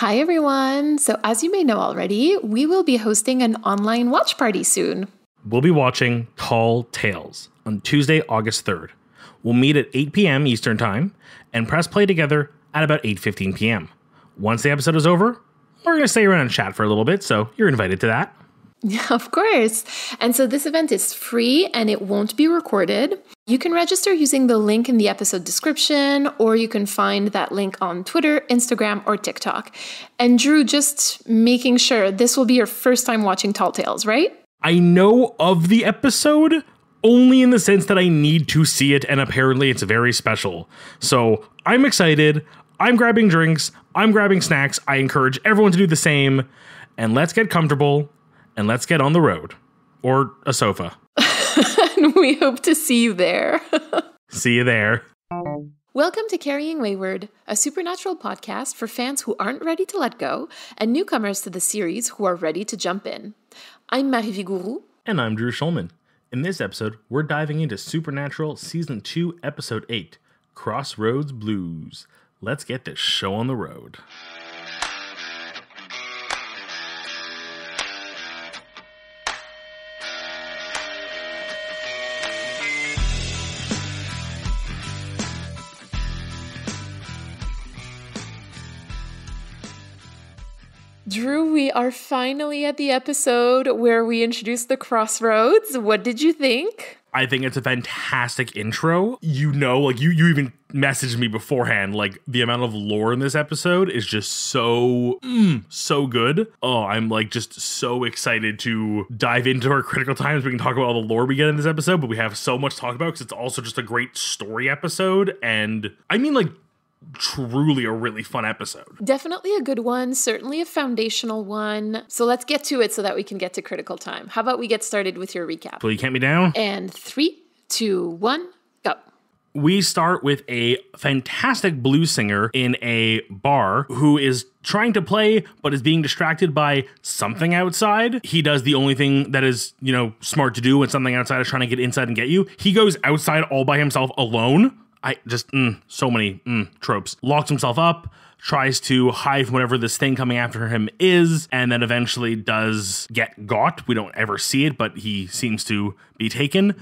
Hi everyone! So as you may know already, we will be hosting an online watch party soon. We'll be watching Tall Tales on Tuesday, August 3rd. We'll meet at 8 p.m. Eastern Time and press play together at about 8:15 p.m. Once the episode is over, we're going to stay around and chat for a little bit, so you're invited to that. Yeah, of course. And so this event is free and it won't be recorded. You can register using the link in the episode description, or you can find that link on Twitter, Instagram, or TikTok. And Drew, just making sure this will be your first time watching Tall Tales, right? I know of the episode only in the sense that I need to see it, and apparently it's very special. So I'm excited. I'm grabbing drinks. I'm grabbing snacks. I encourage everyone to do the same. And let's get comfortable. And let's get on the road. Or a sofa. And we hope to see you there. See you there. Welcome to Carrying Wayward, a supernatural podcast for fans who aren't ready to let go and newcomers to the series who are ready to jump in. I'm Marie Vigourou. And I'm Drew Schulman. In this episode, we're diving into Supernatural Season 2, Episode 8, Crossroads Blues. Let's get this show on the road. Drew, we are finally at the episode where we introduce the Crossroads. What did you think? I think it's a fantastic intro. You know, you even messaged me beforehand, the amount of lore in this episode is just so good. Oh, I'm just so excited to dive into our critical times. We can talk about all the lore we get in this episode, but we have so much to talk about because it's also just a great story episode. And I mean, truly a really fun episode. Definitely a good one, certainly a foundational one. So let's get to it so that we can get to critical time. How about we get started with your recap? Will you count me down? And 3, 2, 1, go. We start with a fantastic blues singer in a bar who is trying to play, but is being distracted by something outside. He does the only thing that is, smart to do when something outside is trying to get inside and get you. He goes outside all by himself alone. So many tropes. Locks himself up, tries to hide from whatever this thing coming after him is, and then eventually does get got. We don't ever see it, but he seems to be taken.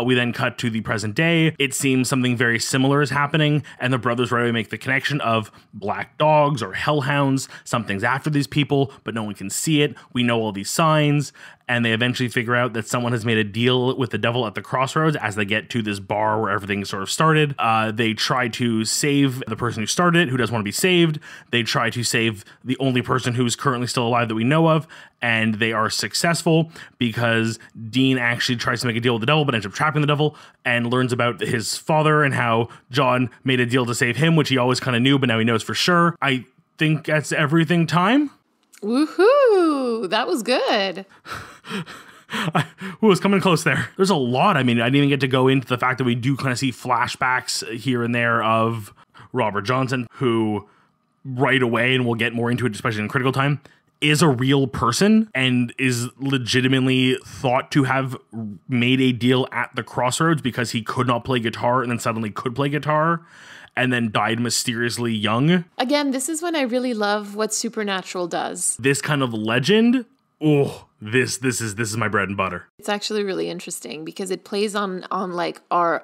We then cut to the present day. It seems something very similar is happening, and the brothers right away make the connection of black dogs or hellhounds. Something's after these people, but no one can see it. We know all these signs, and they eventually figure out that someone has made a deal with the devil at the crossroads as they get to this bar where everything sort of started. They try to save the person who started it, who doesn't want to be saved. They try to save the only person who is currently still alive that we know of, and they are successful because Dean actually tries to make a deal with the devil, but ends up trapping the devil, and learns about his father and how John made a deal to save him, which he always kind of knew, but now he knows for sure. I think that's everything time. Woohoo! That was good. Who was coming close there? There's a lot. I didn't even get to go into the fact that we do kind of see flashbacks here and there of Robert Johnson, who right away, and we'll get more into it, especially in critical time, is a real person and is legitimately thought to have made a deal at the crossroads because he could not play guitar and then suddenly could play guitar and then died mysteriously young. Again, this is when I really love what Supernatural does. This kind of legend, this is my bread and butter. It's actually really interesting because it plays on our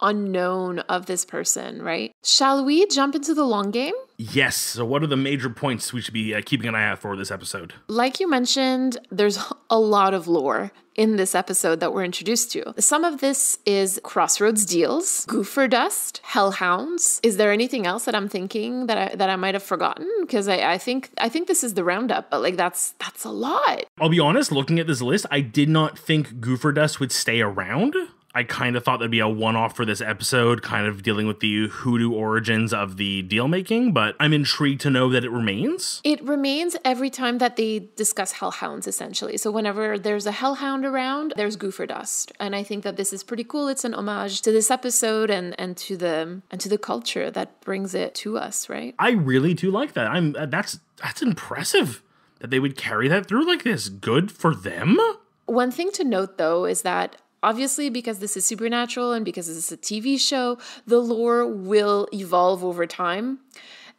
unknown of this person, right? Shall we jump into the long game? Yes. So what are the major points we should be keeping an eye out for this episode? Like you mentioned, there's a lot of lore in this episode that we're introduced to. Some of this is Crossroads deals, Goofer Dust, Hellhounds. Is there anything else that I'm thinking that I might have forgotten? Because I think this is the roundup, but that's a lot. I'll be honest, looking at this list, I did not think Goofer Dust would stay around. I kind of thought that'd be a one-off for this episode, kind of dealing with the hoodoo origins of the deal-making, but I'm intrigued to know that it remains. It remains every time that they discuss hellhounds, essentially. So whenever there's a hellhound around, there's Goofer Dust. And I think that this is pretty cool. It's an homage to this episode and to the culture that brings it to us, right? I really do like that. That's impressive that they would carry that through like this. Good for them. One thing to note, though, is that obviously, because this is Supernatural and because this is a TV show, the lore will evolve over time.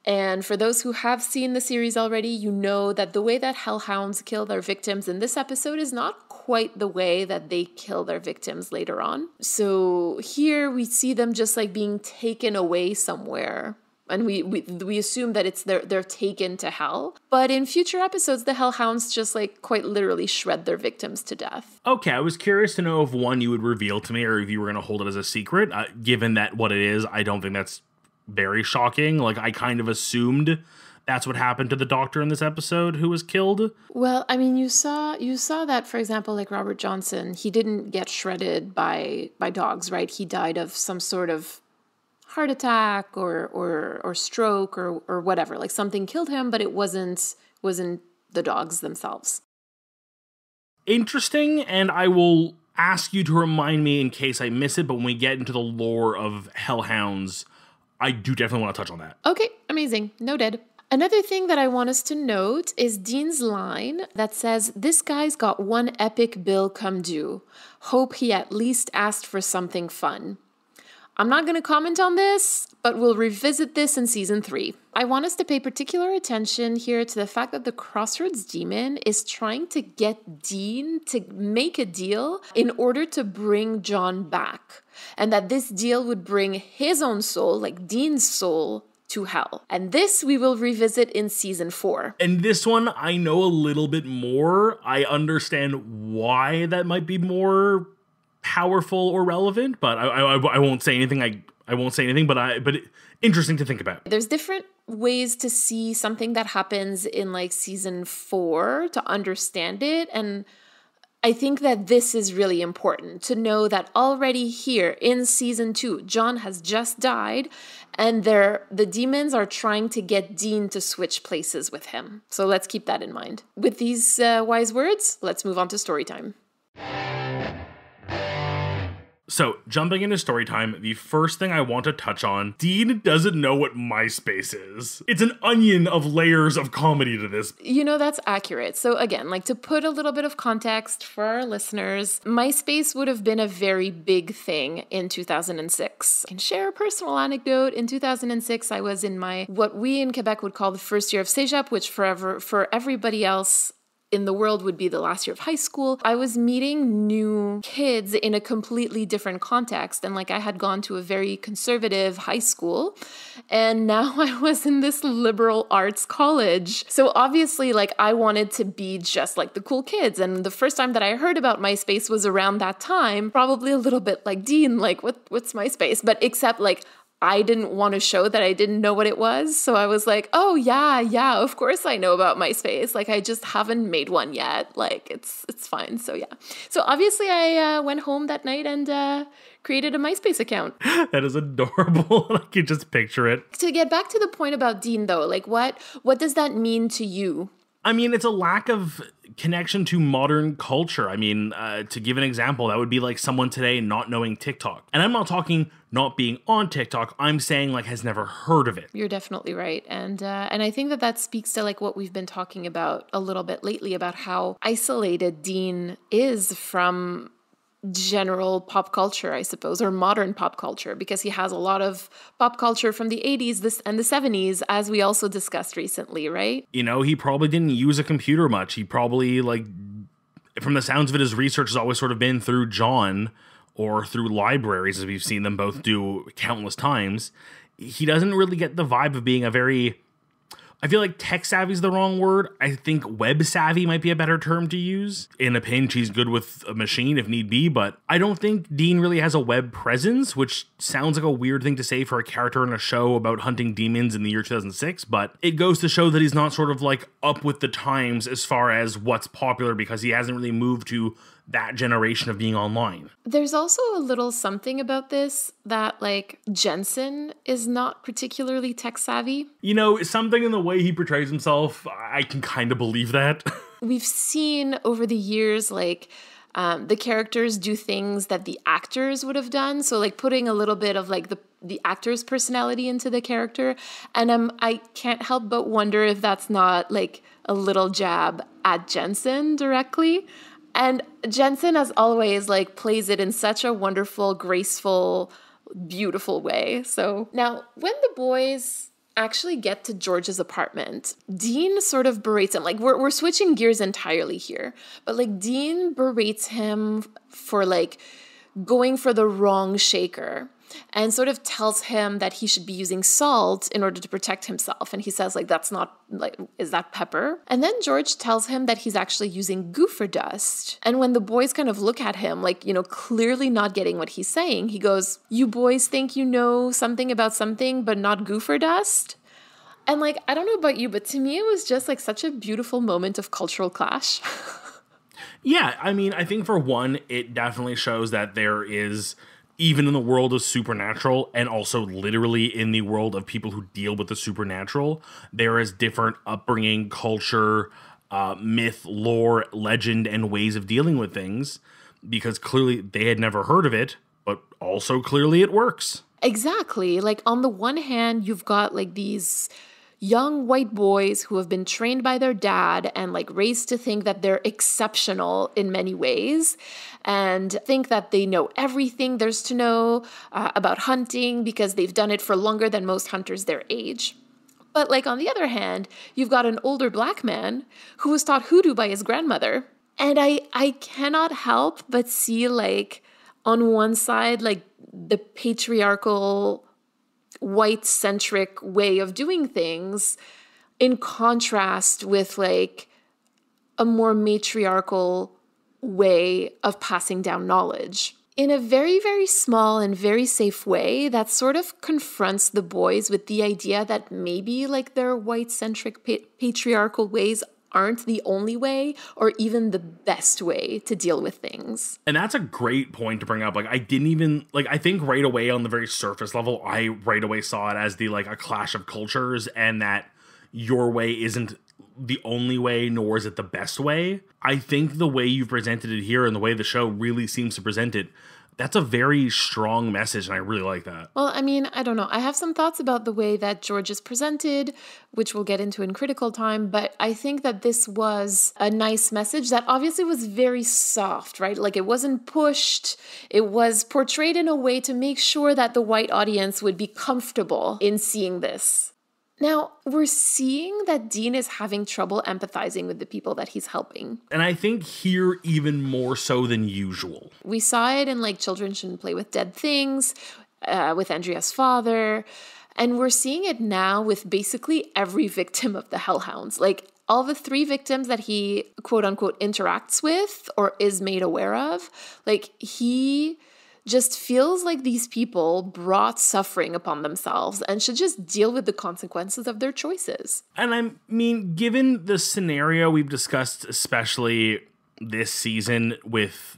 And for those who have seen the series already, you know that the way that hellhounds kill their victims in this episode is not quite the way that they kill their victims later on. So here we see them just like being taken away somewhere. And we assume that it's they're taken to hell. But in future episodes, the hellhounds just like quite literally shred their victims to death. Okay, I was curious to know if one you would reveal to me or if you were going to hold it as a secret. Given that what it is, I don't think that's very shocking. Like, I kind of assumed that's what happened to the doctor in this episode who was killed. Well, I mean, you saw that, for example, like Robert Johnson, he didn't get shredded by dogs, right? He died of some sort of heart attack or stroke or whatever. Like something killed him, but it wasn't the dogs themselves. Interesting, and I will ask you to remind me in case I miss it, but when we get into the lore of hellhounds, I do definitely want to touch on that. Okay, amazing. Noted. Another thing that I want us to note is Dean's line that says, "This guy's got one epic bill come due. Hope he at least asked for something fun." I'm not going to comment on this, but we'll revisit this in season 3. I want us to pay particular attention here to the fact that the Crossroads demon is trying to get Dean to make a deal in order to bring John back. And that this deal would bring his own soul, like Dean's soul, to hell. And this we will revisit in season 4. And this one, I know a little bit more. I understand why that might be more powerful or relevant, but I won't say anything. I won't say anything, but interesting to think about. There's different ways to see something that happens in like season 4 to understand it, and I think that this is really important to know that already here in season 2, John has just died, and the demons are trying to get Dean to switch places with him. So let's keep that in mind. With these wise words, let's move on to story time. So, jumping into story time, the first thing I want to touch on, Dean doesn't know what MySpace is. It's an onion of layers of comedy to this. You know, that's accurate. So again, like to put a little bit of context for our listeners, MySpace would have been a very big thing in 2006. I can share a personal anecdote. In 2006, I was in what we in Quebec would call the first year of cégep, which for everybody else in the world would be the last year of high school. I was meeting new kids in a completely different context. And like I had gone to a very conservative high school, and now I was in this liberal arts college. So obviously like I wanted to be just like the cool kids. And the first time that I heard about MySpace was around that time, probably a little bit like Dean, like what's MySpace? But except like I didn't want to show that I didn't know what it was. So I was like, oh yeah, of course I know about MySpace. Like I just haven't made one yet. Like it's fine. So yeah. So obviously I went home that night and created a MySpace account. That is adorable. I can just picture it. To get back to the point about Dean though, like what does that mean to you? I mean, it's a lack of connection to modern culture. I mean, to give an example, that would be like someone today not knowing TikTok. And I'm not talking not being on TikTok. I'm saying like has never heard of it. You're definitely right. And I think that speaks to like what we've been talking about a little bit lately about how isolated Dean is from general pop culture, I suppose, or modern pop culture, because he has a lot of pop culture from the 80s and the 70s, as we also discussed recently, right? You know, he probably didn't use a computer much. He probably, like, from the sounds of it, his research has always sort of been through John or through libraries, as we've seen them both do countless times. He doesn't really get the vibe of being a very... I feel like tech savvy is the wrong word. I think web savvy might be a better term to use. In a pinch, he's good with a machine if need be, but I don't think Dean really has a web presence, which sounds like a weird thing to say for a character in a show about hunting demons in the year 2006, but it goes to show that he's not sort of like up with the times as far as what's popular because he hasn't really moved to that generation of being online. There's also a little something about this that like Jensen is not particularly tech savvy. You know, something in the way he portrays himself, I can kind of believe that. We've seen over the years like the characters do things that the actors would have done. So like putting a little bit of like the actor's personality into the character. And I can't help but wonder if that's not like a little jab at Jensen directly. And Jensen, as always, like plays it in such a wonderful, graceful, beautiful way. So now when the boys actually get to George's apartment, Dean sort of berates him. Like, we're switching gears entirely here. But, like, Dean berates him for, like, going for the wrong shaker and sort of tells him that he should be using salt in order to protect himself. And he says, like, that's not, like, is that pepper? And then George tells him that he's actually using gopher dust. And when the boys kind of look at him, like, you know, clearly not getting what he's saying, he goes, you boys think you know something about something, but not gopher dust? And, like, I don't know about you, but to me, it was just, like, such a beautiful moment of cultural clash. Yeah, I mean, I think for one, it definitely shows that there is, even in the world of supernatural and also literally in the world of people who deal with the supernatural, there is different upbringing, culture, myth, lore, legend, and ways of dealing with things, because clearly they had never heard of it, but also clearly it works. Exactly. Like, on the one hand, you've got, like, these young white boys who have been trained by their dad and, like, raised to think that they're exceptional in many ways and think that they know everything there's to know about hunting because they've done it for longer than most hunters their age. But, like, on the other hand, you've got an older black man who was taught hoodoo by his grandmother. And I cannot help but see, like, on one side, like, the patriarchal white-centric way of doing things in contrast with, like, a more matriarchal way of passing down knowledge. In a very, very small and very safe way, that sort of confronts the boys with the idea that maybe, like, their white-centric patriarchal ways aren't the only way or even the best way to deal with things. And that's a great point to bring up. Like, I didn't even, like, I think right away on the very surface level, I right away saw it as like, a clash of cultures, and that your way isn't the only way, nor is it the best way. I think the way you've presented it here and the way the show really seems to present it, that's a very strong message, and I really like that. Well, I mean, I don't know. I have some thoughts about the way that George is presented, which we'll get into in critical time, but I think that this was a nice message that obviously was very soft, right? Like, it wasn't pushed. It was portrayed in a way to make sure that the white audience would be comfortable in seeing this. Now, we're seeing that Dean is having trouble empathizing with the people that he's helping. And I think here even more so than usual. We saw it in, like, Children Shouldn't Play with Dead Things, with Andrea's father, and we're seeing it now with basically every victim of the Hellhounds. Like, all the 3 victims that he, quote-unquote, interacts with or is made aware of, like, he just feels like these people brought suffering upon themselves and should just deal with the consequences of their choices. And I mean, given the scenario we've discussed, especially this season, with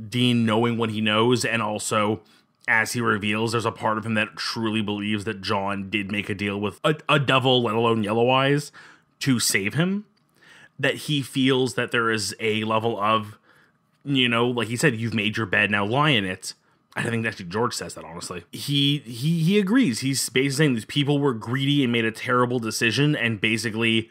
Dean knowing what he knows, and also, as he reveals, there's a part of him that truly believes that John did make a deal with a devil, let alone Yellow Eyes, to save him, that he feels that there is a level of, you know, like he said, you've made your bed, now lie in it. I think actually George says that, honestly. He agrees. He's basically saying these people were greedy and made a terrible decision and basically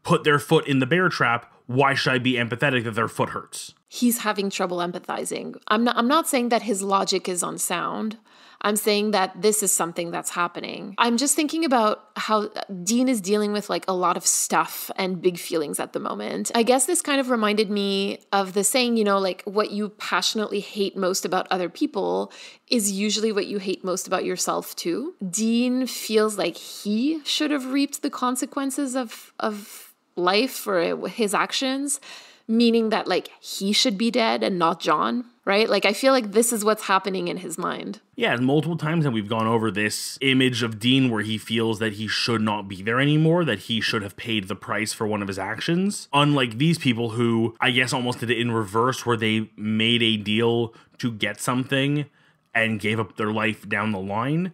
put their foot in the bear trap. Why should I be empathetic that their foot hurts? He's having trouble empathizing. I'm not saying that his logic is unsound. I'm saying that this is something that's happening. I'm just thinking about how Dean is dealing with, like, a lot of stuff and big feelings at the moment. I guess this kind of reminded me of the saying, you know, like, what you passionately hate most about other people is usually what you hate most about yourself too. Dean feels like he should have reaped the consequences of life for his actions, meaning that, like, he should be dead and not John, right? Like, I feel like this is what's happening in his mind. Yeah, multiple times, and we've gone over this image of Dean where he feels that he should not be there anymore, that he should have paid the price for one of his actions. Unlike these people who, I guess, almost did it in reverse, where they made a deal to get something and gave up their life down the line.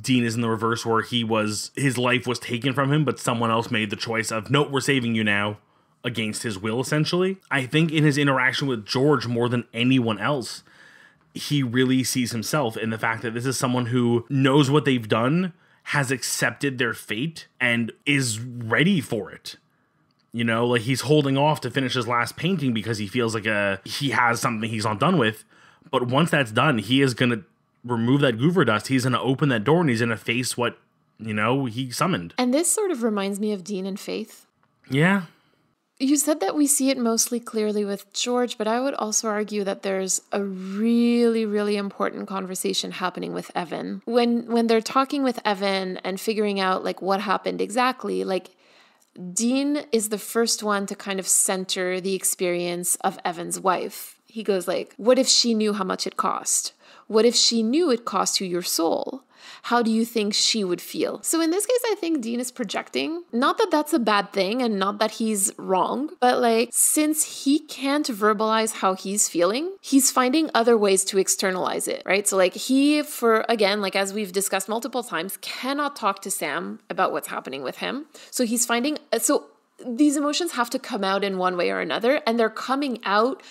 Dean is in the reverse, where his life was taken from him, but someone else made the choice of, nope, we're saving you now, against his will, essentially. I think in his interaction with George, more than anyone else, he really sees himself in the fact that this is someone who knows what they've done, has accepted their fate, and is ready for it. You know, like, he's holding off to finish his last painting because he feels like he has something he's not done with. But once that's done, he is going to remove that gopher dust. He's going to open that door, and he's going to face what he summoned. And this sort of reminds me of Dean and Faith. Yeah. You said that we see it mostly clearly with George, but I would also argue that there's a really, really important conversation happening with Evan. When they're talking with Evan and figuring out like what happened exactly, like Dean is the first one to kind of center the experience of Evan's wife. He goes like, what if she knew how much it cost? What if she knew it cost you your soul? How do you think she would feel? So in this case, I think Dean is projecting. Not that that's a bad thing and not that he's wrong, but like since he can't verbalize how he's feeling, he's finding other ways to externalize it, right? So like he, again, like as we've discussed multiple times, cannot talk to Sam about what's happening with him. So he's finding, so these emotions have to come out in one way or another, and they're coming out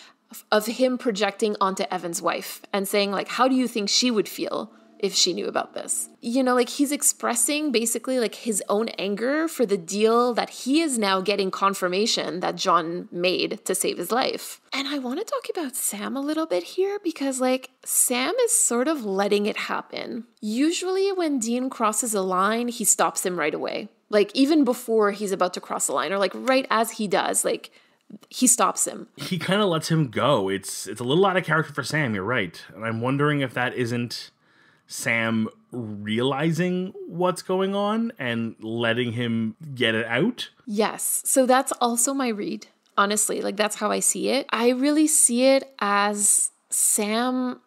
of him projecting onto Evan's wife and saying like, how do you think she would feel if she knew about this? Like he's expressing basically like his own anger for the deal that he is now getting confirmation that John made to save his life. And I want to talk about Sam a little bit here because like Sam is sort of letting it happen. Usually when Dean crosses a line, he stops him right away. Like even before he's about to cross the line, or like right as he does, like he stops him. He kind of lets him go. It's a little out of character for Sam, you're right. And I'm wondering if that isn't Sam realizing what's going on and letting him get it out. Yes. So that's also my read. Honestly, like that's how I see it. I really see it as Sam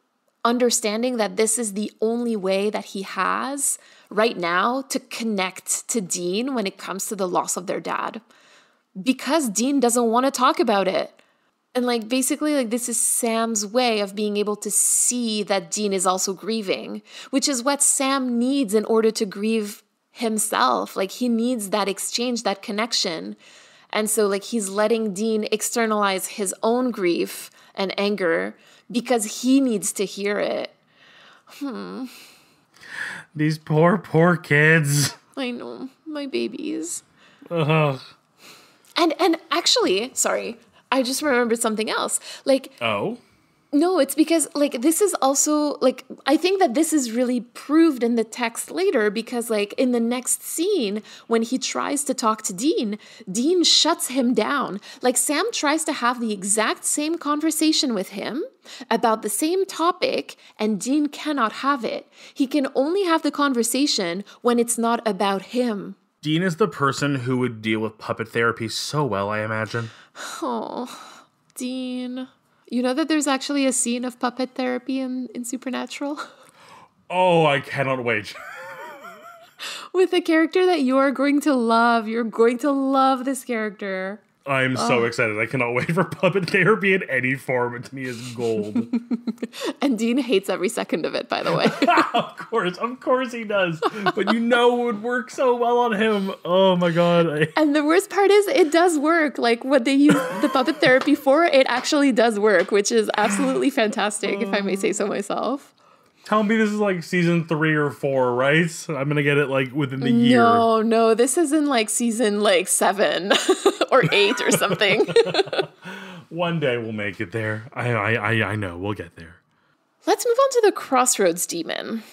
understanding that this is the only way that he has right now to connect to Dean when it comes to the loss of their dad. Because Dean doesn't want to talk about it. And like basically like this is Sam's way of being able to see that Dean is also grieving, which is what Sam needs in order to grieve himself. Like he needs that exchange, that connection. And so like he's letting Dean externalize his own grief and anger because he needs to hear it. These poor kids. I know, my babies. Ugh. And actually, sorry, I just remembered something else. Like, oh? No, it's because, like, this is also, like, I think that this is really proved in the text later because, like, in the next scene, when he tries to talk to Dean, Dean shuts him down. Like, Sam tries to have the exact same conversation with him about the same topic, and Dean cannot have it. He can only have the conversation when it's not about him. Dean is the person who would deal with puppet therapy so well, I imagine. Oh, Dean. You know that there's actually a scene of puppet therapy in Supernatural? Oh, I cannot wait. With a character that you are going to love. You're going to love this character. I'm so excited. I cannot wait for puppet therapy in any form. It to me is gold. And Dean hates every second of it, by the way. Of course he does. But it would work so well on him. Oh my God. And the worst part is it does work. Like what they use the puppet therapy for, it actually does work, which is absolutely fantastic, if I may say so myself. Tell me this is like season 3 or 4, right? I'm going to get it like within the year. No, this is in like season like 7 or 8 or something. One day we'll make it there. I know, we'll get there. Let's move on to the Crossroads demon,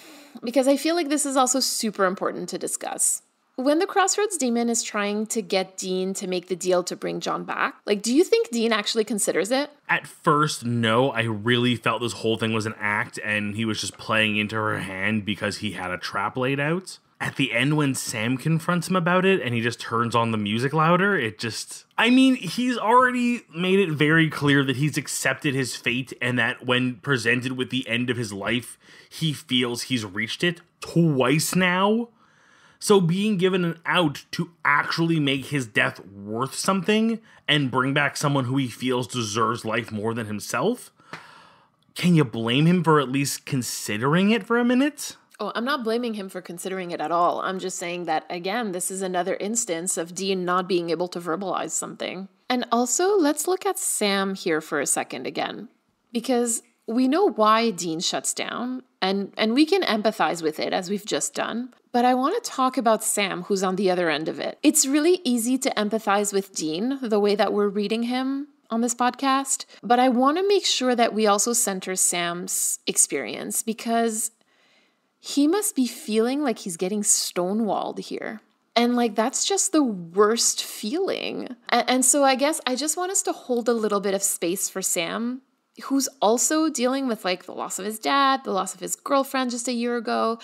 because I feel like this is also super important to discuss. When the Crossroads demon is trying to get Dean to make the deal to bring John back, like, do you think Dean actually considers it? At first, no. I really felt this whole thing was an act and he was just playing into her hand because he had a trap laid out. At the end, when Sam confronts him about it and he just turns on the music louder, he's already made it very clear that he's accepted his fate and that when presented with the end of his life, he feels he's reached it twice now. So being given an out to actually make his death worth something and bring back someone who he feels deserves life more than himself, can you blame him for at least considering it for a minute? Oh, I'm not blaming him for considering it at all. I'm just saying that, again, this is another instance of Dean not being able to verbalize something. And also, let's look at Sam here for a second again, because we know why Dean shuts down, and we can empathize with it, as we've just done. But I want to talk about Sam, who's on the other end of it. It's really easy to empathize with Dean, the way that we're reading him on this podcast. But I want to make sure that we also center Sam's experience, because he must be feeling like he's getting stonewalled here. And like, that's just the worst feeling. And so I guess I just want us to hold a little bit of space for Sam, who's also dealing with like the loss of his dad, the loss of his girlfriend just a year ago.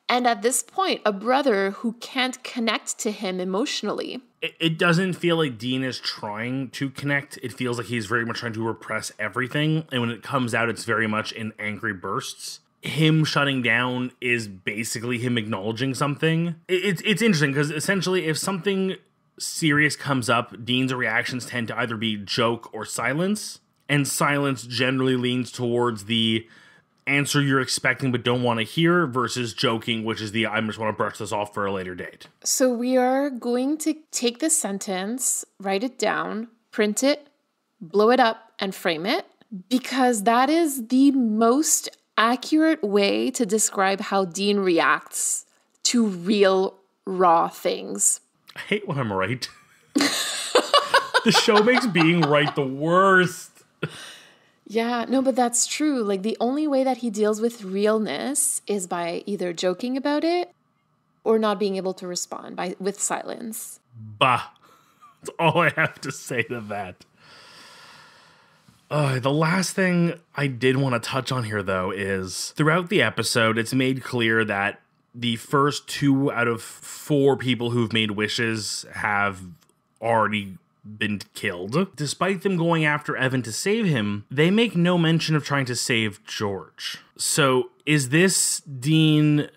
And at this point, a brother who can't connect to him emotionally. It doesn't feel like Dean is trying to connect. It feels like he's very much trying to repress everything. And when it comes out, it's very much in angry bursts. Him shutting down is basically him acknowledging something. It's interesting because essentially if something serious comes up, Dean's reactions tend to either be joke or silence. And silence generally leans towards the answer you're expecting but don't want to hear versus joking, which is the I just want to brush this off for a later date. So we are going to take this sentence, write it down, print it, blow it up, and frame it, because that is the most accurate way to describe how Dean reacts to real, raw things. I hate when I'm right. The show makes being right the worst. Yeah, no, but that's true. Like, the only way that he deals with realness is by either joking about it or not being able to respond with silence. Bah. That's all I have to say to that. The last thing I did want to touch on here, though, is throughout the episode, it's made clear that the first 2 out of 4 people who've made wishes have already been killed. Despite them going after Evan to save him, they make no mention of trying to save George. So is this Dean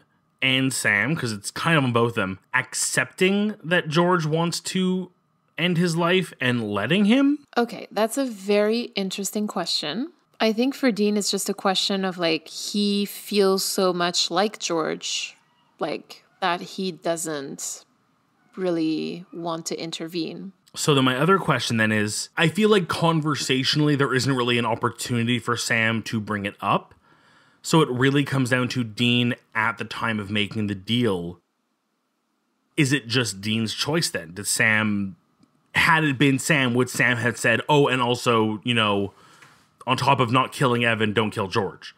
and Sam, because it's kind of on both of them, accepting that George wants to end his life and letting him? Okay, that's a very interesting question. I think for Dean, it's just a question of like, he feels so much like George, like that he doesn't really want to intervene. So then my other question then is, I feel like conversationally there isn't really an opportunity for Sam to bring it up. So it really comes down to Dean at the time of making the deal. Is it just Dean's choice then? Had it been Sam, would Sam have said, oh, and also, you know, on top of not killing Evan, don't kill George?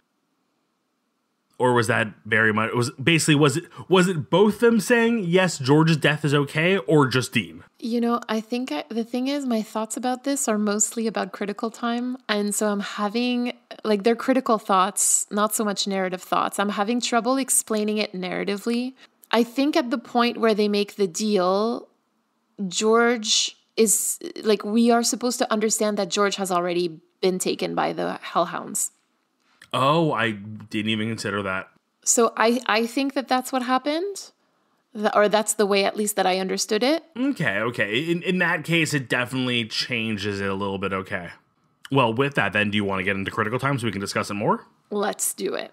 Or was that very much, was it both them saying, yes, George's death is okay, or just Dean? You know, I think the thing is, my thoughts about this are mostly about critical time. And so I'm having, like, they're critical thoughts, not so much narrative thoughts. I'm having trouble explaining it narratively. I think at the point where they make the deal, George is, like, we are supposed to understand that George has already been taken by the Hellhounds. Oh, I didn't even consider that. So I think that that's what happened, or that's the way at least that I understood it. Okay. In that case, it definitely changes it a little bit, okay. Well, with that, then, do you want to get into critical time so we can discuss it more? Let's do it.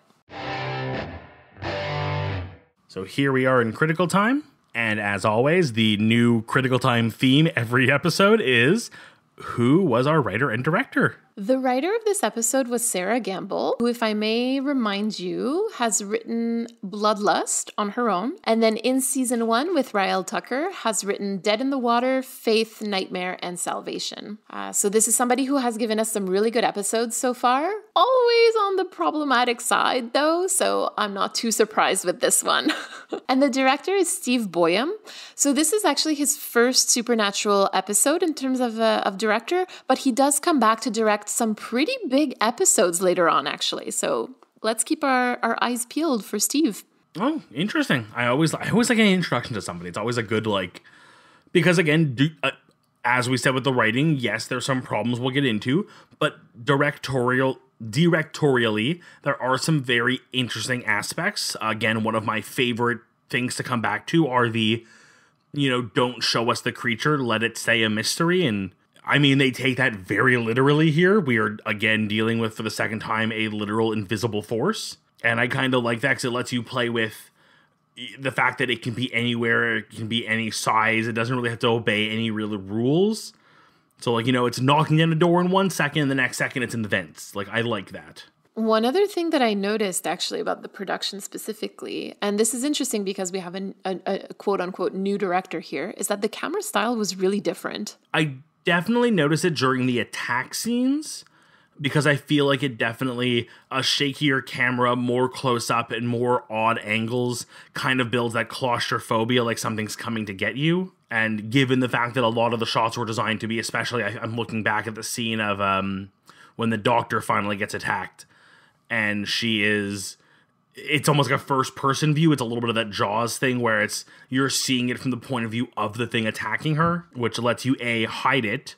So here we are in critical time, and as always, the new critical time theme every episode is, who was our writer and director? The writer of this episode was Sarah Gamble, who, if I may remind you, has written Bloodlust on her own. And then in season 1 with Rael Tucker has written Dead in the Water, Faith, Nightmare, and Salvation. So this is somebody who has given us some really good episodes so far. Always on the problematic side, though, so I'm not too surprised with this one. And the director is Steve Boyum. So this is actually his first Supernatural episode in terms of director, but he does come back to direct some pretty big episodes later on, actually. So let's keep our eyes peeled for Steve. Oh, interesting. I always like an introduction to somebody. It's always a good, like, because again, as we said with the writing, yes, there's some problems we'll get into, but directorially, there are some very interesting aspects. Again, one of my favorite things to come back to are the, you know, don't show us the creature, let it stay a mystery. And I mean, they take that very literally here. We are, again, dealing with, for the second time, a literal invisible force. And I kind of like that because it lets you play with the fact that it can be anywhere, it can be any size. It doesn't really have to obey any real rules. So, like, you know, it's knocking down a door in 1 second, and the next second it's in the vents. Like, I like that. One other thing that I noticed, actually, about the production specifically, and this is interesting because we have a quote-unquote new director here, is that the camera style was really different. I definitely noticed it during the attack scenes, because I feel like it definitely, a shakier camera, more close up and more odd angles kind of builds that claustrophobia, like something's coming to get you. And given the fact that a lot of the shots were designed to be, especially I'm looking back at the scene of when the doctor finally gets attacked and it's almost like a first person view. It's a little bit of that Jaws thing where you're seeing it from the point of view of the thing attacking her, which lets you hide it.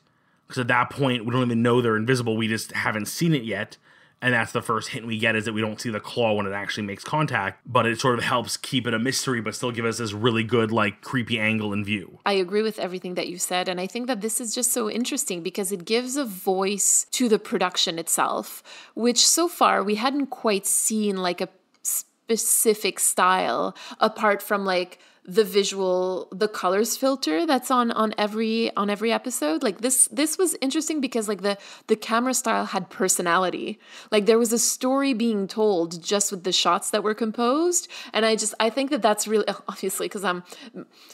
Because at that point, we don't even know they're invisible. We just haven't seen it yet. And that's the first hint we get, is that we don't see the claw when it actually makes contact. But it sort of helps keep it a mystery, but still give us this really good, like, creepy angle and view. I agree with everything that you said. And I think that this is just so interesting because it gives a voice to the production itself, which so far we hadn't quite seen like a specific style apart from like the colors filter that's on every episode. Like this was interesting because like the camera style had personality. Like there was a story being told just with the shots that were composed. And I think that that's really, obviously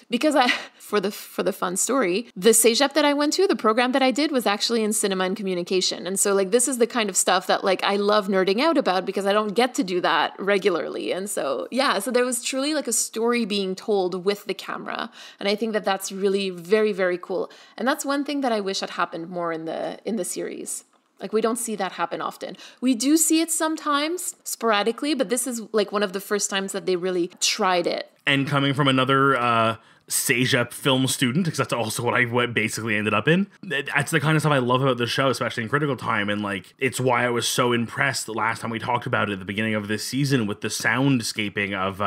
because for the fun story, the CEGEP that I went to, the program that I did was actually in cinema and communication. And so like this is the kind of stuff that like I love nerding out about because I don't get to do that regularly. And so yeah, so there was truly like a story being told with the camera. And I think that that's really very, very cool. And that's one thing that I wish had happened more in the series. Like we don't see that happen often. We do see it sometimes sporadically, but this is like one of the first times that they really tried it. And coming from another CEGEP film student, because that's also what I basically ended up in. That's the kind of stuff I love about the show, especially in critical time. And like, it's why I was so impressed the last time we talked about it at the beginning of this season with the soundscaping of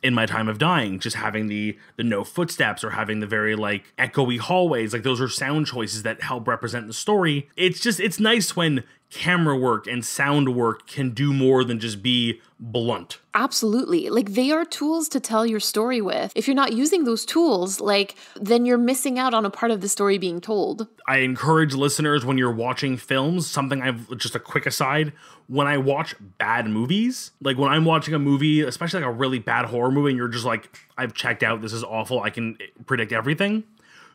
In My Time of Dying, just having the no footsteps or having the very like echoey hallways. Like those are sound choices that help represent the story. It's nice when camera work and sound work can do more than just be blunt. Absolutely. Like they are tools to tell your story with. If you're not using those tools, like then you're missing out on a part of the story being told. I encourage listeners when you're watching films, just a quick aside, when I watch bad movies, like when I'm watching a movie, especially like a really bad horror movie, and you're just like, I've checked out, this is awful, I can predict everything.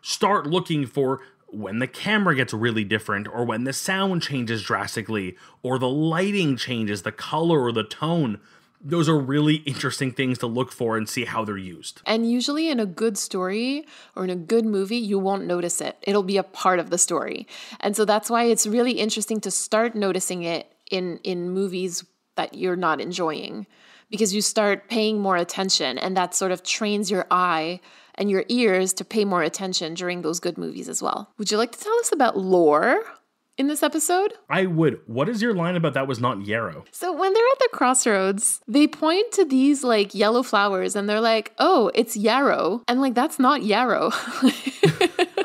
Start looking for when the camera gets really different, or when the sound changes drastically, or the lighting changes, the color or the tone. Those are really interesting things to look for and see how they're used. And usually in a good story or in a good movie, you won't notice it. It'll be a part of the story. And so that's why it's really interesting to start noticing it in movies that you're not enjoying, because you start paying more attention, and that sort of trains your eye and your ears to pay more attention during those good movies as well. Would you like to tell us about lore in this episode? I would. What is your line about that was not yarrow? So when they're at the crossroads, they point to these like yellow flowers and they're like, oh, it's yarrow. And like, that's not yarrow.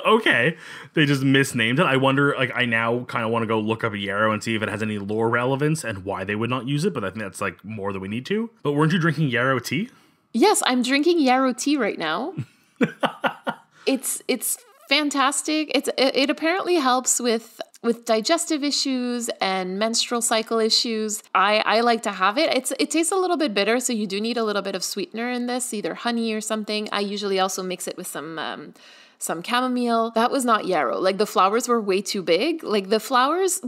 Okay. They just misnamed it. I wonder, like, I now kind of want to go look up yarrow and see if it has any lore relevance and why they would not use it. But I think that's like more than we need to. But weren't you drinking yarrow tea? Yes, I'm drinking yarrow tea right now. It's fantastic. It apparently helps with digestive issues and menstrual cycle issues. I like to have it. It tastes a little bit bitter, so you do need a little bit of sweetener in this, either honey or something. I usually also mix it with some chamomile. That was not yarrow. Like the flowers were way too big. Like the flowers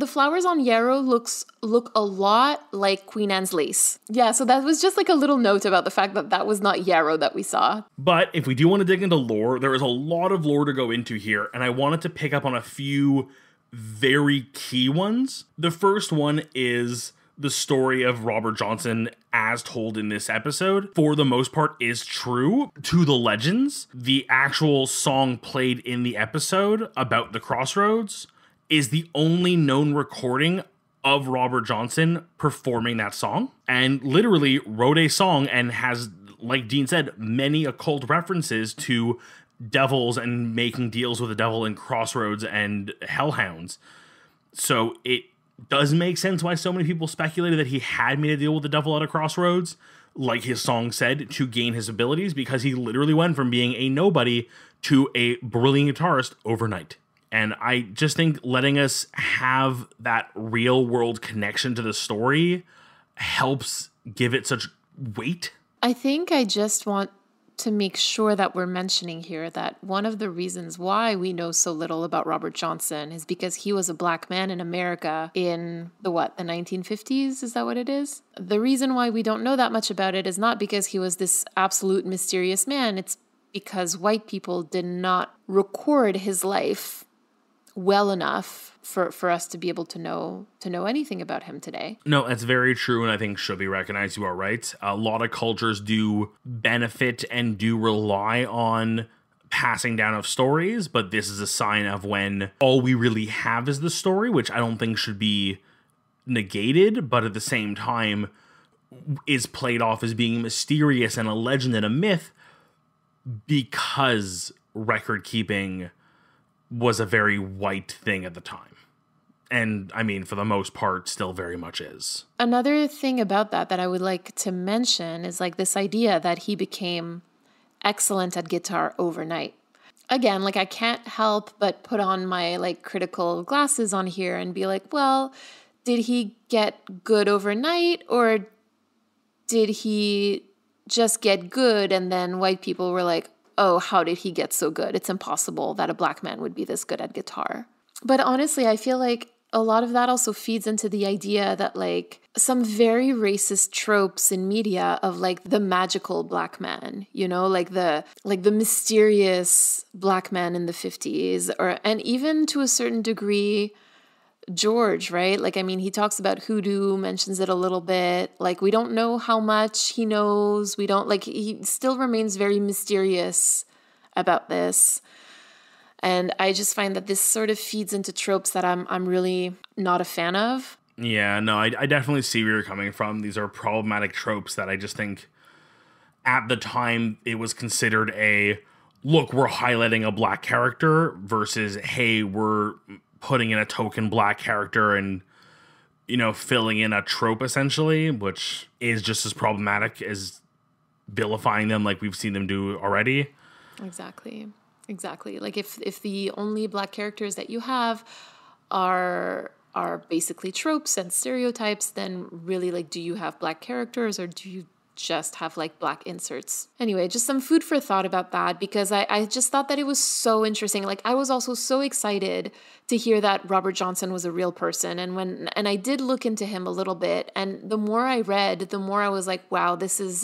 on yarrow look a lot like Queen Anne's lace. Yeah, so that was just like a little note about the fact that was not yarrow that we saw. But if we do want to dig into lore, there is a lot of lore to go into here, and I wanted to pick up on a few very key ones. The first one is the story of Robert Johnson as told in this episode, for the most part, is true to the legends. The actual song played in the episode about the Crossroads is the only known recording of Robert Johnson performing that song, and literally wrote a song and has, like Dean said, many occult references to devils and making deals with the devil in Crossroads and hellhounds. So it does make sense why so many people speculated that he had made a deal with the devil at a Crossroads, like his song said, to gain his abilities, because he literally went from being a nobody to a brilliant guitarist overnight. And I just think letting us have that real world connection to the story helps give it such weight. I think I just want to make sure that we're mentioning here that one of the reasons why we know so little about Robert Johnson is because he was a black man in America in the 1950s? Is that what it is? The reason why we don't know that much about it is not because he was this absolute mysterious man. It's because white people did not record his life well enough for us to be able to know anything about him today. No, that's very true, and I think should be recognized. You are right. A lot of cultures do benefit and do rely on passing down of stories, but this is a sign of when all we really have is the story, which I don't think should be negated, but at the same time is played off as being mysterious and a legend and a myth because record keeping was a very white thing at the time. And I mean, for the most part, still very much is. Another thing about that I would like to mention is like this idea that he became excellent at guitar overnight. Again, like I can't help but put on my like critical glasses on here and be like, well, did he get good overnight, or did he just get good and then white people were like, oh, how did he get so good? It's impossible that a black man would be this good at guitar. But honestly, I feel like a lot of that also feeds into the idea that like some very racist tropes in media of like the magical black man, you know, like the mysterious black man in the 50s, and even to a certain degree George, right? Like, I mean, he talks about hoodoo, mentions it a little bit. Like, we don't know how much he knows. We don't, like, he still remains very mysterious about this. And I just find that this sort of feeds into tropes that I'm really not a fan of. Yeah, no, I definitely see where you're coming from. These are problematic tropes that I just think at the time it was considered a, look, we're highlighting a black character versus, hey, we're putting in a token black character and, you know, filling in a trope essentially, which is just as problematic as vilifying them like we've seen them do already. Exactly. Like if the only black characters that you have are basically tropes and stereotypes, then really, like, do you have black characters or do you just have like black inserts? Anyway, just some food for thought about that, because I just thought that it was so interesting. Like, I was also so excited to hear that Robert Johnson was a real person, and I did look into him a little bit, and the more I read, the more I was like, wow, this is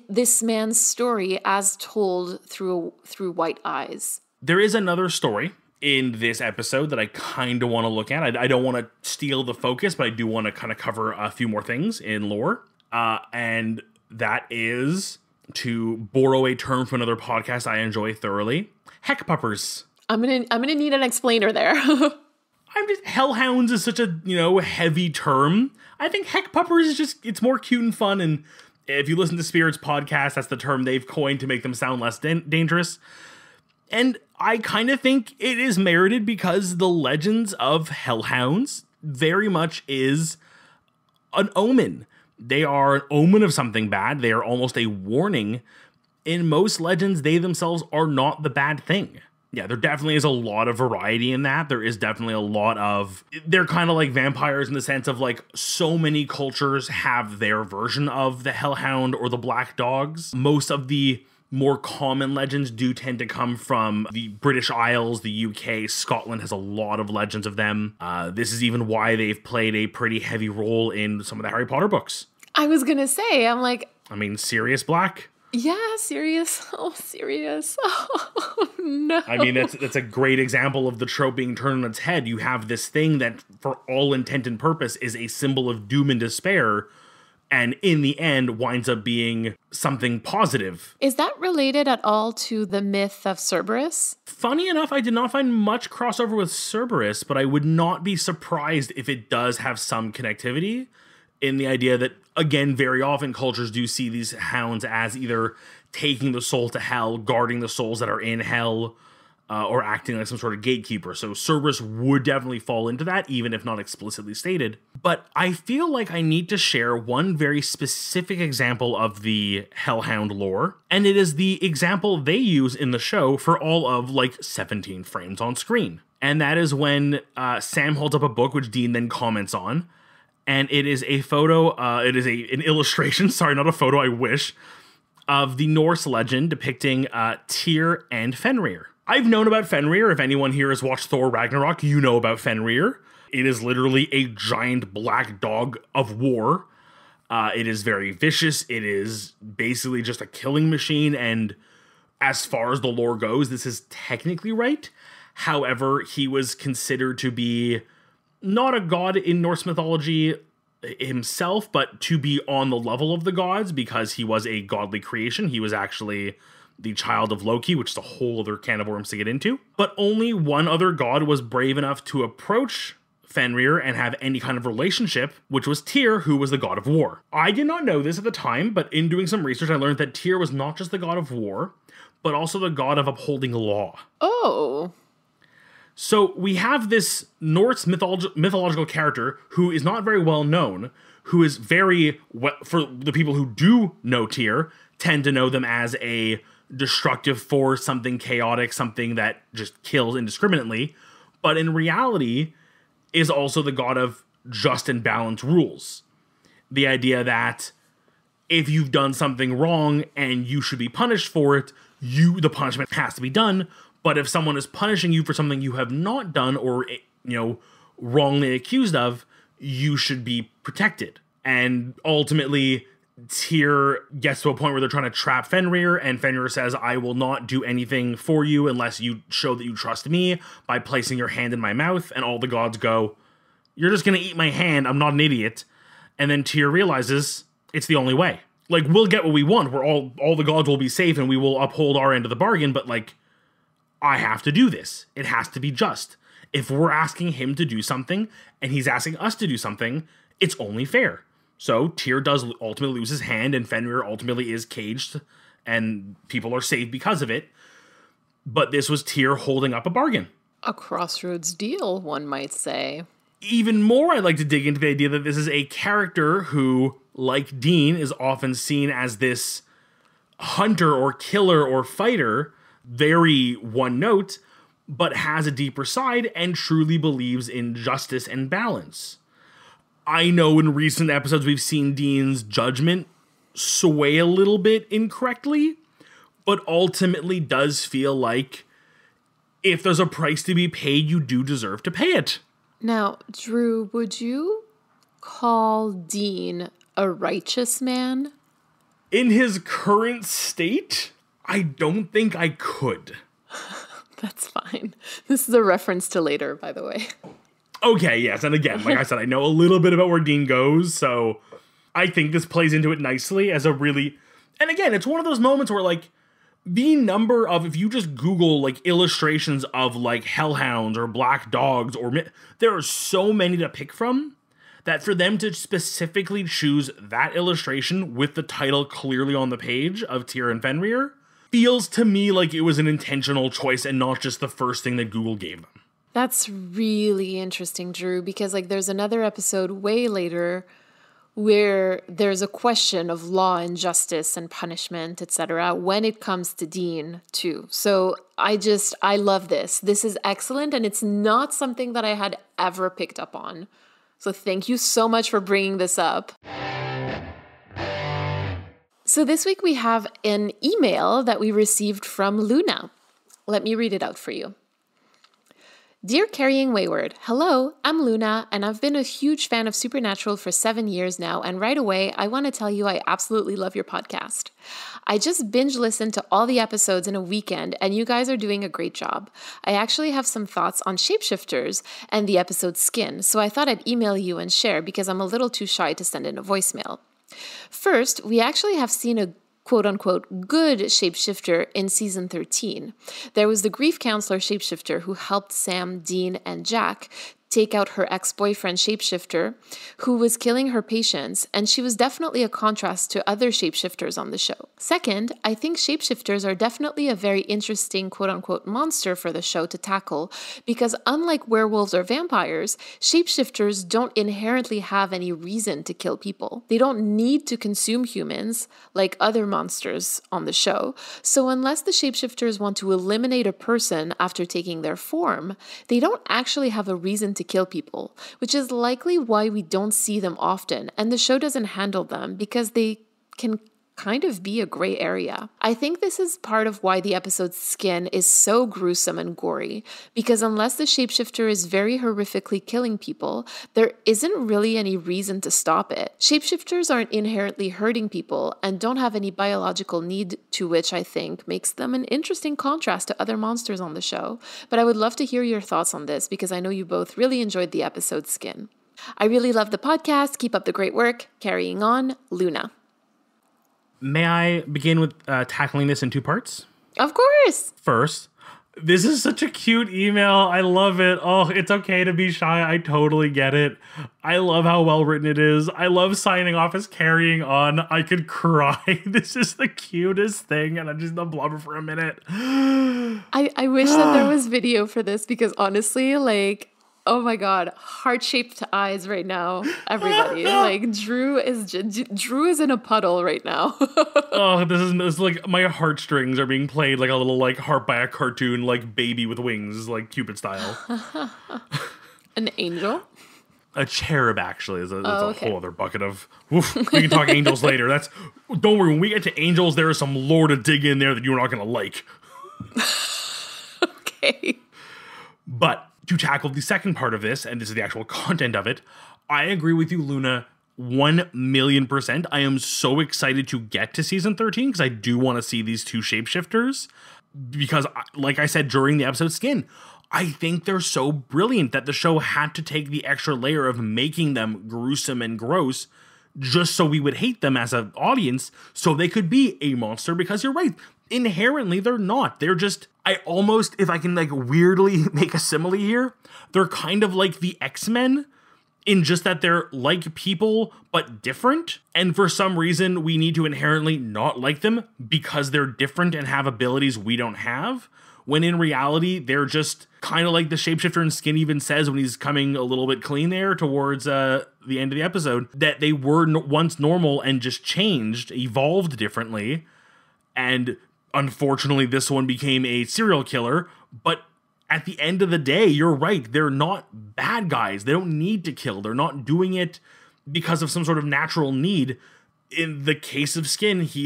this man's story as told through white eyes. There is another story in this episode that I kind of want to look at. I don't want to steal the focus, but I do want to kind of cover a few more things in lore. And that is, to borrow a term from another podcast I enjoy thoroughly, heckpuppers. I'm gonna need an explainer there. Hellhounds is such a, you know, heavy term. I think heckpuppers is just, it's more cute and fun. And if you listen to Spirit's podcast, that's the term they've coined to make them sound less dangerous. And I kind of think it is merited because the legends of hellhounds very much is an omen. They are an omen of something bad. They are almost a warning. In most legends, they themselves are not the bad thing. Yeah, there definitely is a lot of variety in that. There is definitely a lot of... They're kind of like vampires in the sense of, like, so many cultures have their version of the hellhound or the black dogs. Most of the more common legends do tend to come from the British Isles, the UK. Scotland has a lot of legends of them. This is even why they've played a pretty heavy role in some of the Harry Potter books. I was gonna say, I'm like... I mean, Sirius Black. Yeah, Sirius. Oh, Sirius. Oh, no. I mean, that's a great example of the trope being turned on its head. You have this thing that, for all intent and purpose, is a symbol of doom and despair, and in the end winds up being something positive. Is that related at all to the myth of Cerberus? Funny enough, I did not find much crossover with Cerberus, but I would not be surprised if it does have some connectivity in the idea that, again, very often cultures do see these hounds as either taking the soul to hell, guarding the souls that are in hell, or acting like some sort of gatekeeper. So Cerberus would definitely fall into that, even if not explicitly stated. But I feel like I need to share one very specific example of the hellhound lore, and it is the example they use in the show for all of, like, 17 frames on screen. And that is when Sam holds up a book, which Dean then comments on, and it is a photo, it is an illustration, sorry, not a photo, I wish, of the Norse legend depicting Tyr and Fenrir. I've known about Fenrir. If anyone here has watched Thor Ragnarok, you know about Fenrir. It is literally a giant black dog of war. It is very vicious. It is basically just a killing machine, and as far as the lore goes, this is technically right. However, he was considered to be not a god in Norse mythology himself, but to be on the level of the gods because he was a godly creation. He was actually the child of Loki, which is a whole other can of worms to get into. But only one other god was brave enough to approach Fenrir and have any kind of relationship, which was Tyr, who was the god of war. I did not know this at the time, but in doing some research, I learned that Tyr was not just the god of war, but also the god of upholding law. Oh. So we have this Norse mythological character who is not very well known, who is very, for the people who do know Tyr, tend to know them as a destructive force, something chaotic, something that just kills indiscriminately, but in reality is also the god of just and balanced rules. The idea that if you've done something wrong and you should be punished for it, the punishment has to be done. But if someone is punishing you for something you have not done or, wrongly accused of, you should be protected. And ultimately, Tyr gets to a point where they're trying to trap Fenrir, and Fenrir says, I will not do anything for you unless you show that you trust me by placing your hand in my mouth. And all the gods go, you're just going to eat my hand. I'm not an idiot. And then Tyr realizes it's the only way. Like, we'll get what we want. We're all the gods will be safe and we will uphold our end of the bargain. But like, I have to do this. It has to be just. If we're asking him to do something and he's asking us to do something, it's only fair. So Tyr does ultimately lose his hand, and Fenrir ultimately is caged, and people are saved because of it. But this was Tyr holding up a bargain. A crossroads deal, one might say. Even more, I'd like to dig into the idea that this is a character who, like Dean, is often seen as this hunter or killer or fighter, very one note, but has a deeper side and truly believes in justice and balance. I know in recent episodes we've seen Dean's judgment sway a little bit incorrectly, but ultimately does feel like if there's a price to be paid, you do deserve to pay it. Now, Drew, would you call Dean a righteous man? In his current state, I don't think I could. That's fine. This is a reference to later, by the way. Okay, yes, and again, like I said, I know a little bit about where Dean goes, so I think this plays into it nicely as a really... And again, it's one of those moments where, like, the number of... If you just Google, like, illustrations of, like, hellhounds or black dogs, or... There are so many to pick from that for them to specifically choose that illustration with the title clearly on the page of Tyr and Fenrir feels to me like it was an intentional choice and not just the first thing that Google gave them. That's really interesting, Drew, because like there's another episode way later where there's a question of law and justice and punishment, etc., when it comes to Dean too. So I love this. This is excellent, and it's not something that I had ever picked up on. So thank you so much for bringing this up. So this week we have an email that we received from Luna. Let me read it out for you. Dear Carrying Wayward, hello, I'm Luna, and I've been a huge fan of Supernatural for 7 years now, and right away, I want to tell you I absolutely love your podcast. I just binge listened to all the episodes in a weekend, and you guys are doing a great job. I actually have some thoughts on shapeshifters and the episode Skin, so I thought I'd email you and share because I'm a little too shy to send in a voicemail. First, we actually have seen a quote-unquote good shapeshifter in season 13. There was the grief counselor shapeshifter who helped Sam, Dean, and Jack take out her ex-boyfriend shapeshifter who was killing her patients, and she was definitely a contrast to other shapeshifters on the show. Second, I think shapeshifters are definitely a very interesting quote-unquote monster for the show to tackle because unlike werewolves or vampires, shapeshifters don't inherently have any reason to kill people. They don't need to consume humans like other monsters on the show, so unless the shapeshifters want to eliminate a person after taking their form, they don't actually have a reason to kill people, which is likely why we don't see them often, and the show doesn't handle them because they can kind of be a gray area. I think this is part of why the episode's skin is so gruesome and gory, because unless the shapeshifter is very horrifically killing people, there isn't really any reason to stop it. Shapeshifters aren't inherently hurting people and don't have any biological need to, which I think makes them an interesting contrast to other monsters on the show. But I would love to hear your thoughts on this because I know you both really enjoyed the episode Skin. I really love the podcast. Keep up the great work. Carrying on, Luna. May I begin with tackling this in two parts? Of course. First, this is such a cute email. I love it. Oh, it's okay to be shy. I totally get it. I love how well written it is. I love signing off as carrying on. I could cry. This is the cutest thing. And I'm just gonna blubber for a minute. I wish that there was video for this because honestly, like, oh my God, heart-shaped eyes right now, everybody. Like Drew is in a puddle right now. Oh, this is like my heartstrings are being played like a little like harp by a cartoon like baby with wings, like Cupid style. An angel? A cherub actually is a okay. whole other bucket of. Oof, we can talk angels later. Don't worry. When we get to angels, there is some lore to dig in there that you're not gonna like. Okay. But to tackle the second part of this, and this is the actual content of it, I agree with you, Luna, 1,000,000%. I am so excited to get to season 13 because I do want to see these two shapeshifters. Because, like I said during the episode Skin, I think they're so brilliant that the show had to take the extra layer of making them gruesome and gross just so we would hate them as an audience so they could be a monster. Because you're right, inherently they're not. They're just, I almost, if I can like weirdly make a simile here, they're kind of like the X-Men in just that they're like people but different. And for some reason we need to inherently not like them because they're different and have abilities we don't have. When in reality, they're just kind of like the shapeshifter in Skin even says when he's coming a little bit clean there towards the end of the episode, that they were once normal and just changed, evolved differently. And unfortunately, this one became a serial killer. But at the end of the day, you're right. They're not bad guys. They don't need to kill. They're not doing it because of some sort of natural need. In the case of Skin, it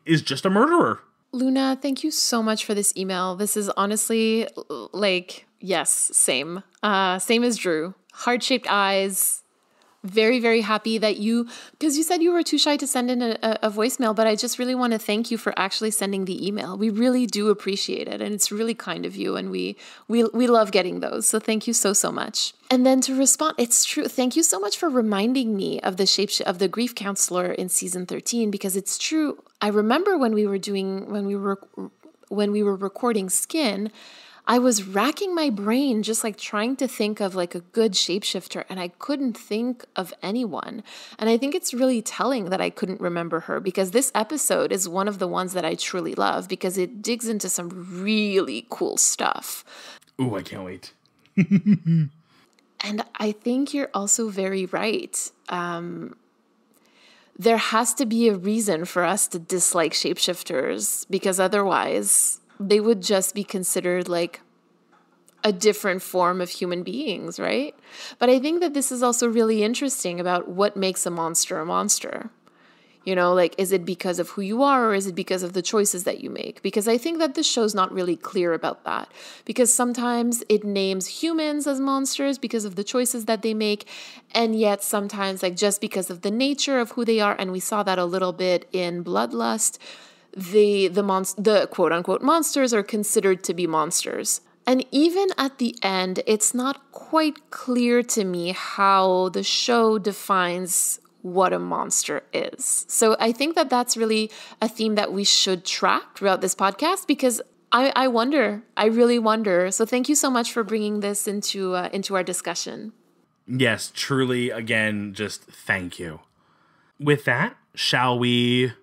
is just a murderer. Luna, thank you so much for this email. This is honestly like, yes, same. Same as Drew. Heart-shaped eyes. Very, very happy that because you said you were too shy to send in a voicemail, but I just really want to thank you for actually sending the email. We really do appreciate it, and it's really kind of you, and we love getting those. So thank you so, so much. And then to respond, it's true. Thank you so much for reminding me of the grief counselor in season 13, because it's true. I remember when we were recording Skin, I was racking my brain just like trying to think of like a good shapeshifter, and I couldn't think of anyone. And I think it's really telling that I couldn't remember her, because this episode is one of the ones that I truly love because it digs into some really cool stuff. Ooh, I can't wait. And I think you're also very right. There has to be a reason for us to dislike shapeshifters, because otherwise they would just be considered like a different form of human beings, right? But I think that this is also really interesting about what makes a monster a monster. You know, like, is it because of who you are, or is it because of the choices that you make? Because I think that this show's not really clear about that. Because sometimes it names humans as monsters because of the choices that they make. And yet sometimes, like, just because of the nature of who they are, and we saw that a little bit in Bloodlust, the quote-unquote monsters are considered to be monsters. And even at the end, it's not quite clear to me how the show defines what a monster is. So I think that that's really a theme that we should track throughout this podcast, because I really wonder. So thank you so much for bringing this into our discussion. Yes, truly, again, just thank you. With that, shall we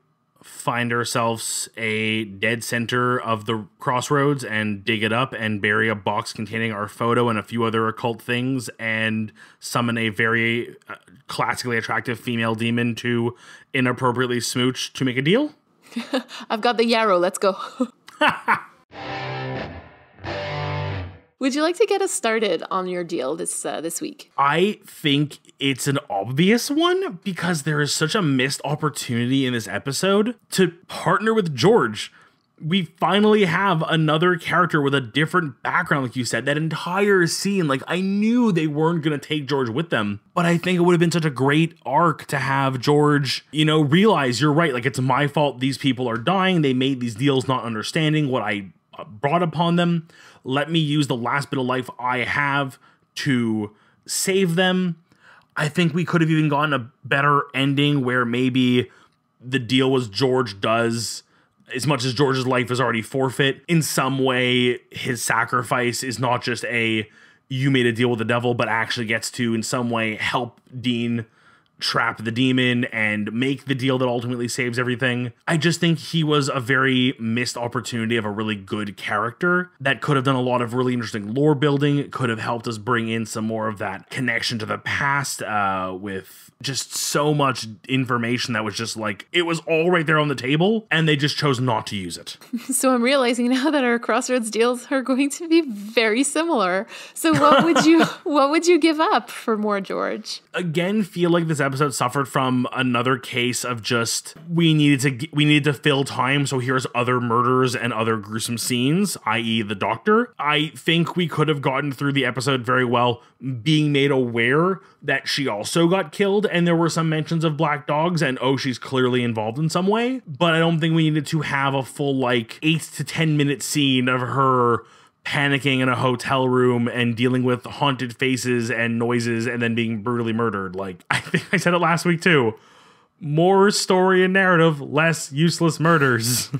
find ourselves a dead center of the Crossroads and dig it up and bury a box containing our photo and a few other occult things and summon a very classically attractive female demon to inappropriately smooch to make a deal? I've got the yarrow. Let's go. Would you like to get us started on your deal this week? I think it's an obvious one because there is such a missed opportunity in this episode to partner with George. We finally have another character with a different background, like you said. That entire scene, like, I knew they weren't going to take George with them, but I think it would have been such a great arc to have George, realize, you're right, like, it's my fault these people are dying. They made these deals not understanding what I brought upon them. Let me use the last bit of life I have to save them. I think we could have even gotten a better ending where maybe the deal was George does, as much as George's life is already forfeit, in some way his sacrifice is not just you made a deal with the devil, but actually gets to in some way help Dean trap the demon and make the deal that ultimately saves everything. I just think he was a very missed opportunity of a really good character that could have done a lot of really interesting lore building, could have helped us bring in some more of that connection to the past with just so much information that was just like, it was all right there on the table and they just chose not to use it. So I'm realizing now that our Crossroads deals are going to be very similar. So what would you give up for more George? Again, feel like this episode suffered from another case of just we needed to fill time, so here's other murders and other gruesome scenes, i.e. the doctor. I think we could have gotten through the episode very well being made aware that she also got killed, and there were some mentions of black dogs, and she's clearly involved in some way. But I don't think we needed to have a full 8 to 10 minute scene of her panicking in a hotel room and dealing with haunted faces and noises and then being brutally murdered. I think I said it last week too. More story and narrative, less useless murders.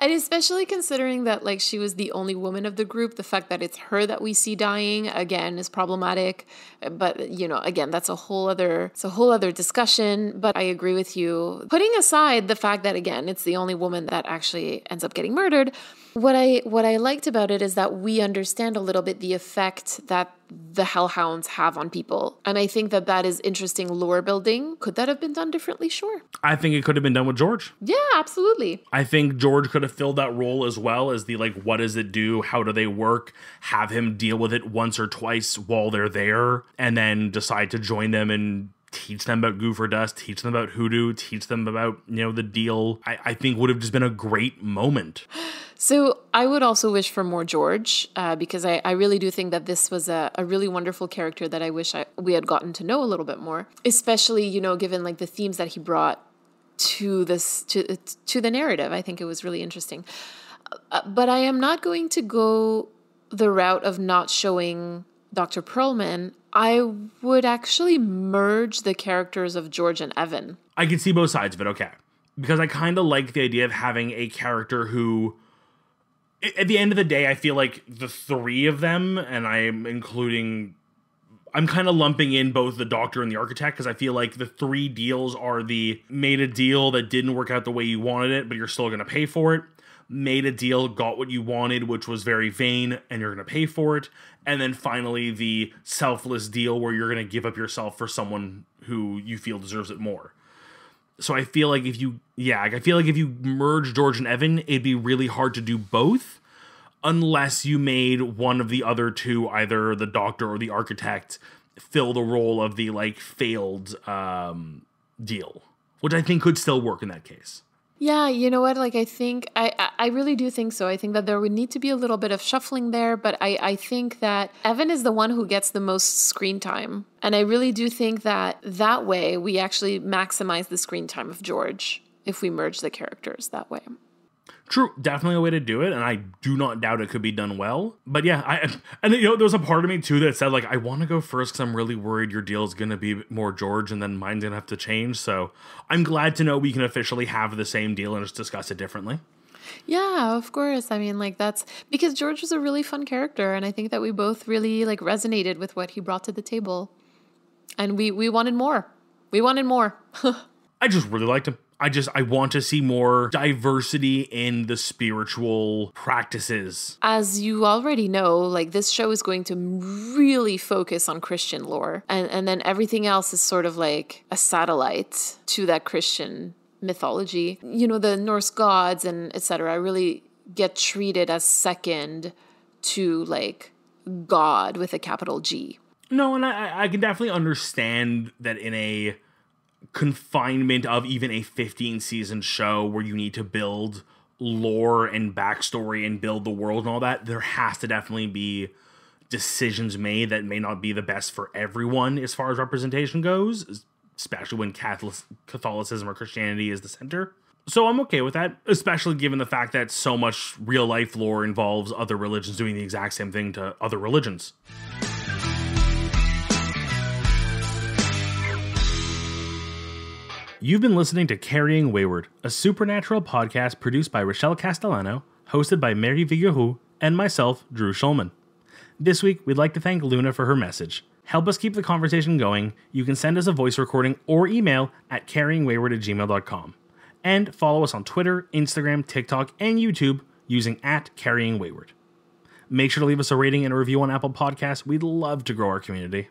And especially considering that she was the only woman of the group, the fact that it's her that we see dying again is problematic. But again, that's a whole other discussion. But I agree with you. Putting aside the fact that again, it's the only woman that actually ends up getting murdered. What I liked about it is that we understand a little bit the effect that the hellhounds have on people. And I think that is interesting lore building. Could that have been done differently? Sure. I think it could have been done with George. Yeah, absolutely. I think George could have filled that role as well as the what does it do? How do they work? Have him deal with it once or twice while they're there and then decide to join them and teach them about Goofer Dust, teach them about Hoodoo, teach them about, the deal. I think would have just been a great moment. So I would also wish for more George because I really do think that this was a really wonderful character that I wish we had gotten to know a little bit more, especially, given the themes that he brought to the narrative. I think it was really interesting. But I am not going to go the route of not showing Dr. Perlman. I would actually merge the characters of George and Evan. I can see both sides of it, okay. Because I kind of like the idea of having a character who, at the end of the day, I feel like the three of them, and I'm kind of lumping in both the doctor and the architect, because I feel like the three deals are the made a deal that didn't work out the way you wanted it, but you're still going to pay for it. Made a deal, got what you wanted, which was very vain, and you're going to pay for it. And then finally, the selfless deal where you're going to give up yourself for someone who you feel deserves it more. So I feel like if you merge George and Evan, it'd be really hard to do both unless you made one of the other two, either the doctor or the architect, fill the role of the failed deal, which I think could still work in that case. Yeah, you know what? I think I really do think so. I think that there would need to be a little bit of shuffling there, but I think that Evan is the one who gets the most screen time. And I really do think that way we actually maximize the screen time of George if we merge the characters that way. True, definitely a way to do it, and I do not doubt it could be done well. But yeah, there was a part of me too that said I want to go first because I'm really worried your deal is going to be more George, and then mine's going to have to change. So I'm glad to know we can officially have the same deal and just discuss it differently. Yeah, of course. I mean, that's because George was a really fun character, and I think that we both really resonated with what he brought to the table, and we wanted more. We wanted more. I just really liked him. I want to see more diversity in the spiritual practices. As you already know, this show is going to really focus on Christian lore. And then everything else is sort of a satellite to that Christian mythology. The Norse gods and etc. really get treated as second to like God with a capital G. No, and I can definitely understand that in a confinement of even a 15-season show where you need to build lore and backstory and build the world and all that, there has to definitely be decisions made that may not be the best for everyone as far as representation goes, especially when Catholicism or Christianity is the center. So I'm okay with that, especially given the fact that so much real-life lore involves other religions doing the exact same thing to other religions. You've been listening to Carrying Wayward, a supernatural podcast produced by Rochelle Castellano, hosted by Mary Vigouroux, and myself, Drew Schulman. This week, we'd like to thank Luna for her message. Help us keep the conversation going. You can send us a voice recording or email at carryingwayward@gmail.com. And follow us on Twitter, Instagram, TikTok, and YouTube using @carryingwayward. Make sure to leave us a rating and a review on Apple Podcasts. We'd love to grow our community.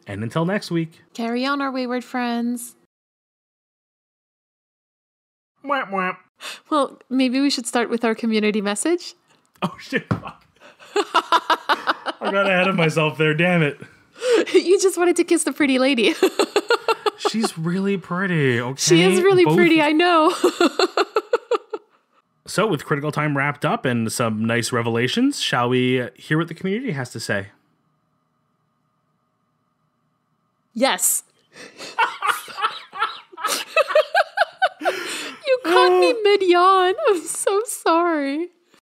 And until next week, carry on, our wayward friends. Whap, whap. Well, maybe we should start with our community message. Oh, shit. Fuck. I got ahead of myself there. Damn it. You just wanted to kiss the pretty lady. She's really pretty, okay? She is really pretty, I know. So, with Critical Time wrapped up and some nice revelations, shall we hear what the community has to say? Yes. You caught me mid-yawn. I'm so sorry.